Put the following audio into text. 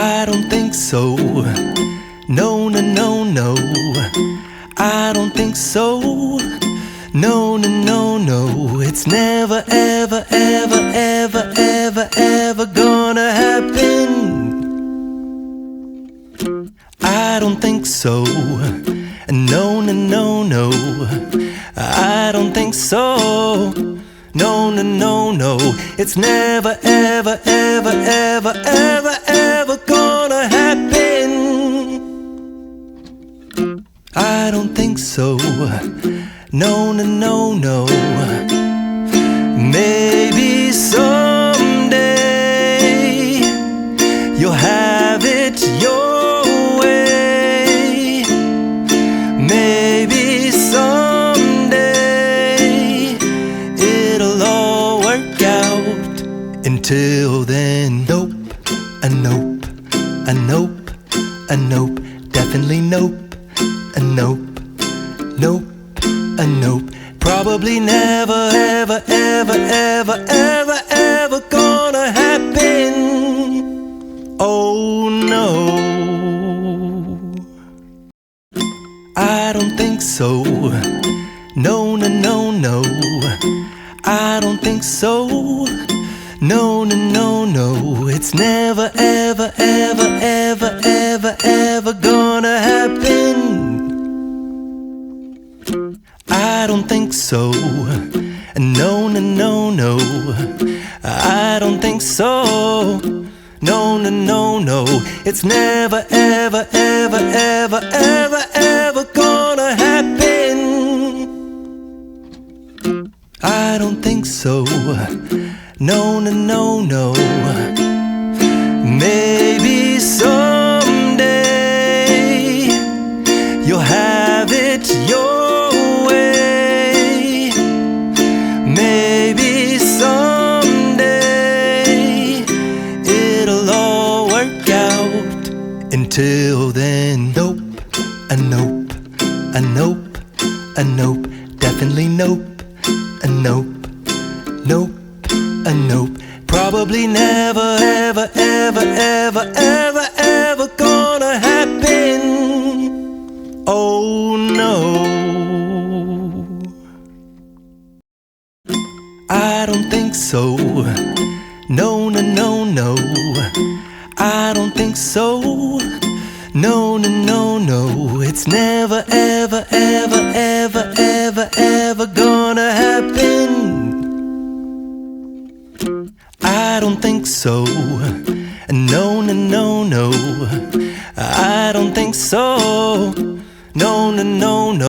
I don't think so. No, no, no, no. I don't think so. No, no, no, no. It's never, ever, ever, ever, ever, ever gonna happen. I don't think so. No, no, no, no. I don't think so. No, no, no, no. It's never, ever, ever, ever, ever, ever gonna happen. I don't think so. No, no, no, no. Maybe someday you'll have it your way. Maybe someday it'll all work out. Until then, nope, a nope, a nope, a nope, definitely nope, a nope, nope, a nope. Probably never, ever, ever, ever, ever, ever gonna happen. Oh no, I don't think so. No, no, no, no. I don't think so. No, no, no, no. It's never, ever, ever, ever, ever, ever gonna happen. I don't think so. No, no, no, no. I don't think so. No, no, no, no. It's never, ever, ever, ever, ever, ever gonna happen. I don't think so. No, no, no, no. Maybe someday you'll have it your way. Maybe someday it'll all work out. Until then, nope, a nope, a nope, a nope, definitely nope, a nope, nope, a nope. Probably never, ever, ever, ever, ever, ever gonna happen. Oh no, I don't think so. No, no, no, no. I don't think so. No, no, no, no. It's never, ever, ever, ever, ever, ever gonna happen. I don't think so. No, no, no, no. I don't think so. No, no, no, no.